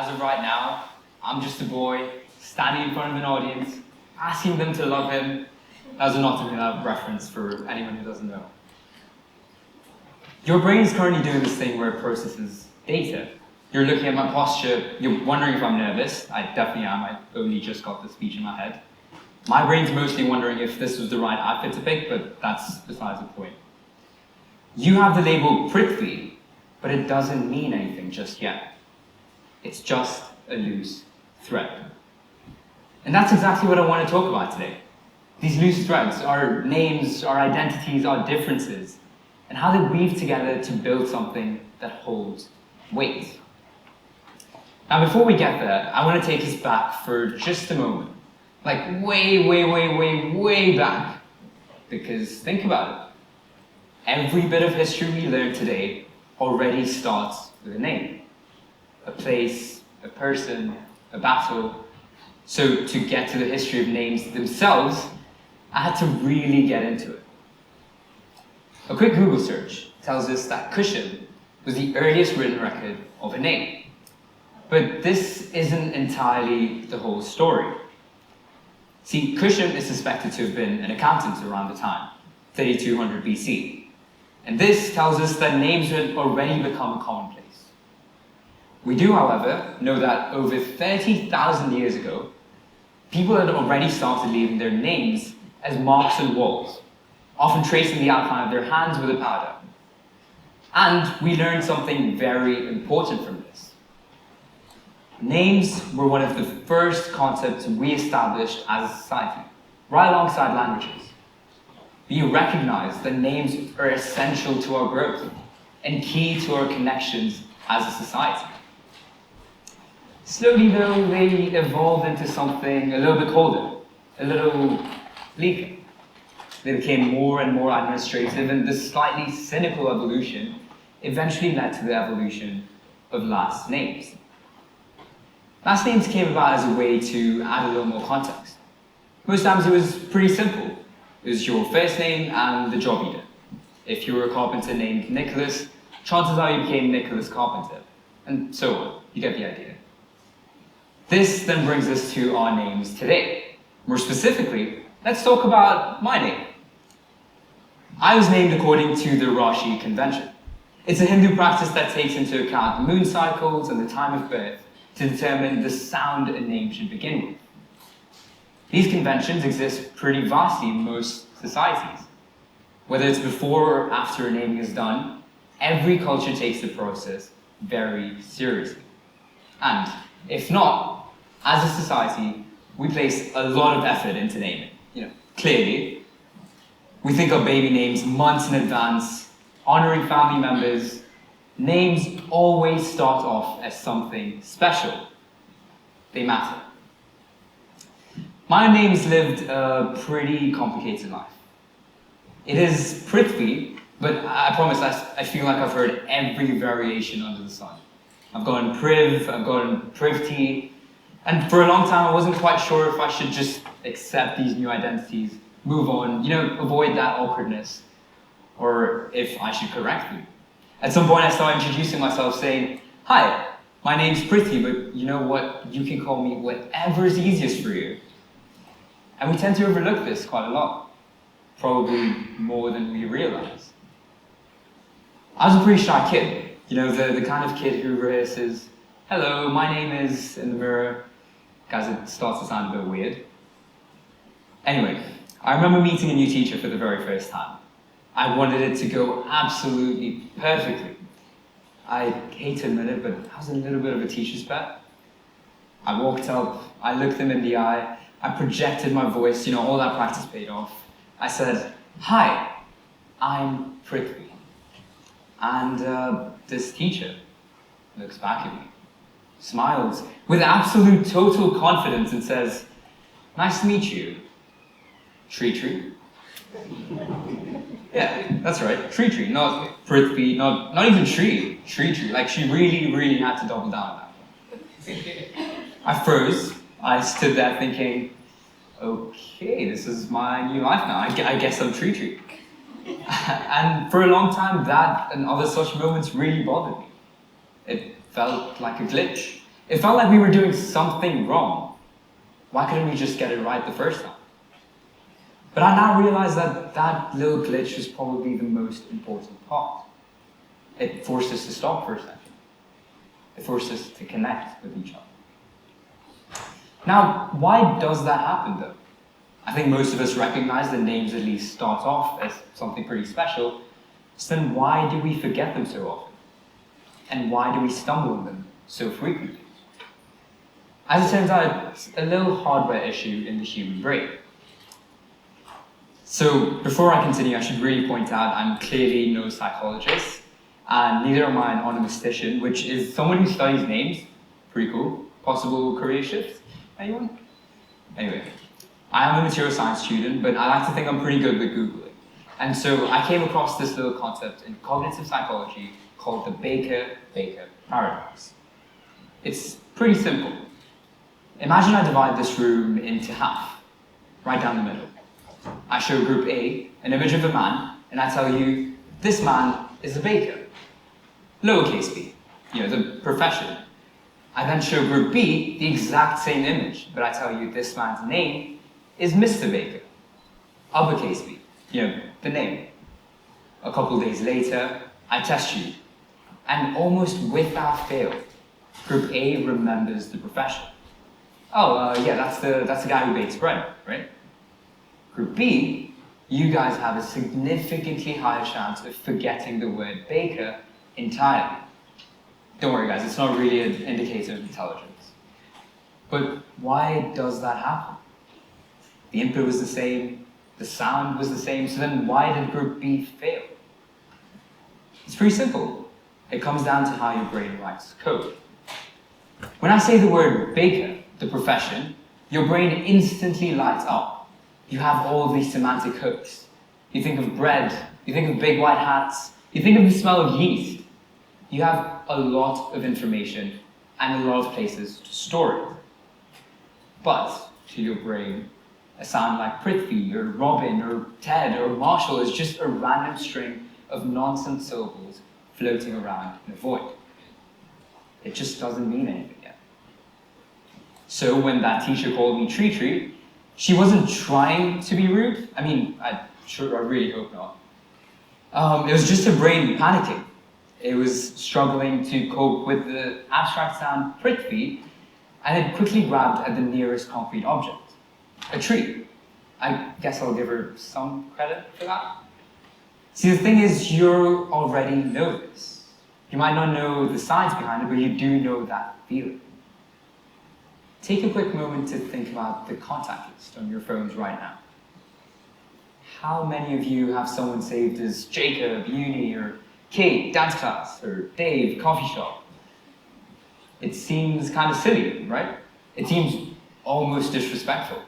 as of right now, I'm just a boy standing in front of an audience, asking them to love him. That was not a reference for anyone who doesn't know. Your brain is currently doing this thing where it processes data. You're looking at my posture, you're wondering if I'm nervous. I definitely am, I only just got the speech in my head. My brain's mostly wondering if this was the right outfit to pick, but that's besides the point. You have the label Prithvi, but it doesn't mean anything just yet. It's just a loose thread. And that's exactly what I want to talk about today. These loose threads, our names, our identities, our differences, and how they weave together to build something that holds weight. Now, before we get there, I want to take us back for just a moment. Like way back. Because think about it. Every bit of history we learn today already starts with a name. A place, a person, a battle. So to get to the history of names themselves, I had to really get into it. A quick Google search tells us that cushion was the earliest written record of a name. But this isn't entirely the whole story. See, Cushan is suspected to have been an accountant around the time, 3200 BC. And this tells us that names had already become commonplace. We do, however, know that over 30,000 years ago, people had already started leaving their names as marks on walls, often tracing the outline of their hands with a powder. And we learned something very important from this. Names were one of the first concepts we established as a society, right alongside languages. We recognized that names are essential to our growth and key to our connections as a society. Slowly, though, they evolved into something a little bit colder, a little bleaker. They became more and more administrative, and this slightly cynical evolution eventually led to the evolution of last names. Last names came about as a way to add a little more context. Most times it was pretty simple. It was your first name and the job you did. If you were a carpenter named Nicholas, chances are you became Nicholas Carpenter, and so on. You get the idea. This then brings us to our names today. More specifically, let's talk about my name. I was named according to the Rashi convention. It's a Hindu practice that takes into account moon cycles and the time of birth to determine the sound a name should begin with. These conventions exist pretty vastly in most societies. Whether it's before or after a naming is done, every culture takes the process very seriously. And if not, as a society, we place a lot of effort into naming. Clearly, we think of baby names months in advance, honoring family members. Names always start off as something special. They matter. My name's lived a pretty complicated life. It is Prithvi, but I promise I feel like I've heard every variation under the sun. I've gotten Priv, I've gotten Prithvi, and for a long time I wasn't quite sure if I should just accept these new identities, move on, avoid that awkwardness, or if I should correct them. At some point I started introducing myself saying, "Hi, my name's Prithvi, but you know what? You can call me whatever is easiest for you." And we tend to overlook this quite a lot, probably more than we realize. I was a pretty shy kid, the kind of kid who rehearses, "Hello, my name is," in the mirror. Guys, it starts to sound a bit weird. Anyway, I remember meeting a new teacher for the very first time. I wanted it to go absolutely perfectly. I hate to admit it, but I was a little bit of a teacher's pet. I walked up, I looked them in the eye, I projected my voice, all that practice paid off. I said, "Hi, I'm Prithvi." And this teacher looks back at me, smiles with absolute total confidence and says, "Nice to meet you. Tree. Yeah, that's right, Tree, not Prithvi, not even Tree. Like, she really had to double down on that. I froze. I stood there thinking, okay, this is my new life now. I guess I'm Tree. And for a long time, that and other such moments really bothered me. It felt like a glitch. It felt like we were doing something wrong. Why couldn't we just get it right the first time? But I now realize that that little glitch was probably the most important part. It forced us to stop for a second. It forced us to connect with each other. Now, why does that happen though? I think most of us recognize that names at least start off as something pretty special. So then why do we forget them so often? And why do we stumble on them so frequently? As it turns out, it's a little hardware issue in the human brain. So before I continue, I should really point out I'm clearly no psychologist, and neither am I an onomastician, which is someone who studies names. Pretty cool. Possible career shift? Anyone? Anyway, I am a material science student, but I like to think I'm pretty good with Googling. And so I came across this little concept in cognitive psychology called the Baker-Baker paradox. It's pretty simple. Imagine I divide this room into half, right down the middle. I show group A an image of a man, and I tell you, this man is a baker. Lowercase b, the profession. I then show group B the exact same image, but I tell you this man's name is Mr. Baker. Uppercase B, the name. A couple days later, I test you, and almost without fail, group A remembers the profession. Oh, yeah, that's the guy who bakes bread, right? Group B, you guys have a significantly higher chance of forgetting the word baker entirely. Don't worry guys, it's not really an indicator of intelligence. But why does that happen? The input was the same, the sound was the same, so then why did group B fail? It's pretty simple. It comes down to how your brain writes code. When I say the word baker, the profession, your brain instantly lights up. You have all of these semantic hooks. You think of bread, you think of big white hats, you think of the smell of yeast. You have a lot of information and a lot of places to store it. But to your brain, a sound like Prithvi or Robin or Ted or Marshall is just a random string of nonsense syllables floating around in a void. It just doesn't mean anything yet. So when that teacher called me Tree, she wasn't trying to be rude. I mean, I really hope not. It was just her brain panicking. It was struggling to cope with the abstract sound Prithvi, and it quickly grabbed at the nearest concrete object, a tree. I guess I'll give her some credit for that. See, the thing is, you already know this. You might not know the science behind it, but you do know that feeling. Take a quick moment to think about the contact list on your phones right now. How many of you have someone saved as Jacob, uni, or Kate, dance class, or Dave, coffee shop? It seems kind of silly, right? It seems almost disrespectful.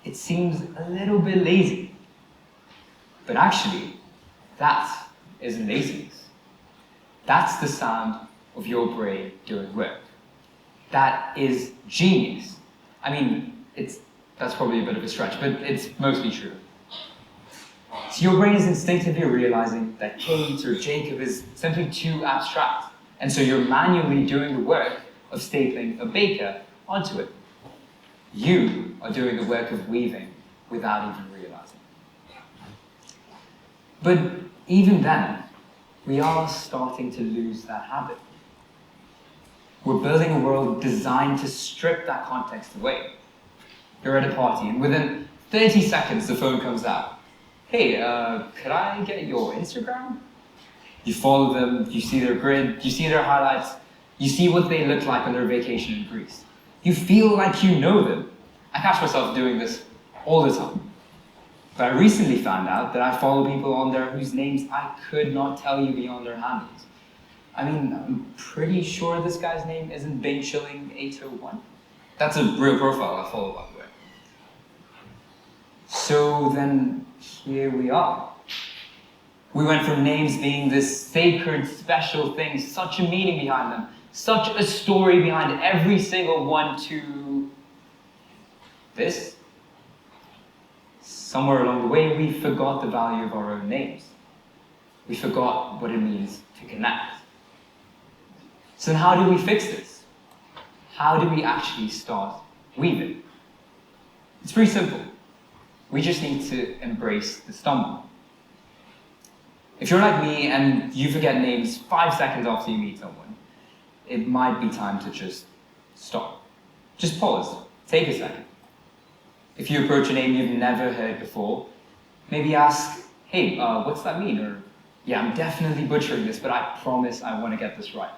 It seems a little bit lazy. But actually, that isn't laziness. That's the sound of your brain doing work. That is genius. I mean, that's probably a bit of a stretch, but it's mostly true. So your brain is instinctively realizing that Kate or Jacob is simply too abstract, and so you're manually doing the work of stapling a baker onto it. You are doing the work of weaving without even realizing. But even then, we are starting to lose that habit. We're building a world designed to strip that context away. You're at a party, and within 30 seconds, the phone comes out. Hey, could I get your Instagram? You follow them, you see their grid, you see their highlights, you see what they look like on their vacation in Greece. You feel like you know them. I catch myself doing this all the time. But I recently found out that I follow people on there whose names I could not tell you beyond their handles. I mean, I'm pretty sure this guy's name isn't Bing Chilling 801. That's a real profile I follow, by the way. So then, here we are. We went from names being this sacred, special thing, such a meaning behind them, such a story behind every single one, to this. Somewhere along the way, we forgot the value of our own names. We forgot what it means to connect. So then how do we fix this? how do we actually start weaving? It's pretty simple. We just need to embrace the stumble. If you're like me and you forget names 5 seconds after you meet someone, it might be time to just stop. Just pause. Take a second. If you approach a name you've never heard before, maybe ask, hey, what's that mean? Or, yeah, I'm definitely butchering this, but I promise I want to get this right.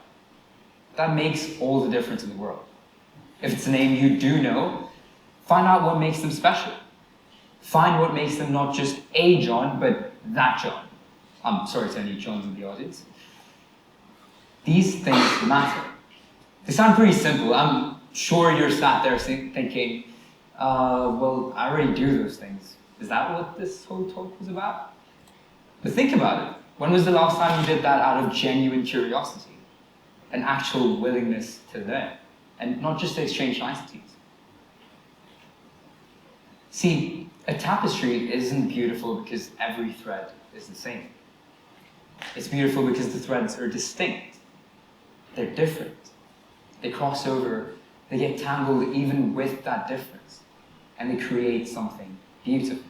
That makes all the difference in the world. If it's a name you do know, find out what makes them special. Find what makes them not just a John, but that John. I'm sorry to any Johns in the audience. These things matter. They sound pretty simple. I'm sure you're sat there thinking, well, I already do those things. Is that what this whole talk was about? But think about it. When was the last time you did that out of genuine curiosity? An actual willingness to learn, and not just to exchange niceties. See, a tapestry isn't beautiful because every thread is the same. It's beautiful because the threads are distinct. They're different. They cross over, they get tangled even with that difference, and they create something beautiful.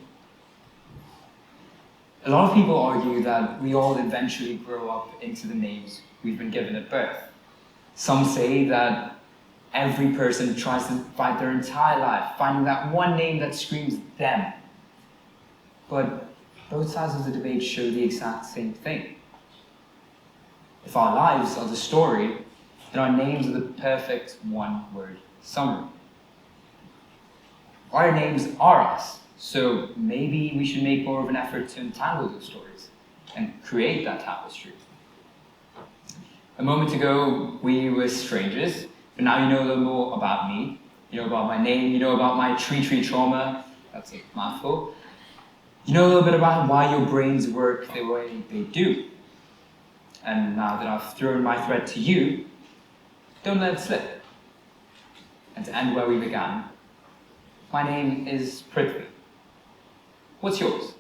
A lot of people argue that we all eventually grow up into the names we've been given at birth. Some say that every person tries to fight their entire life, finding that one name that screams them. But both sides of the debate show the exact same thing. If our lives are the story, then our names are the perfect one-word summary. Our names are us, so maybe we should make more of an effort to untangle those stories and create that tapestry. A moment ago, we were strangers, but now you know a little more about me. You know about my name, you know about my tree trauma. That's a mouthful. You know a little bit about why your brains work the way they do. And now that I've thrown my thread to you, don't let it slip. And to end where we began, my name is Prithvi. What's yours?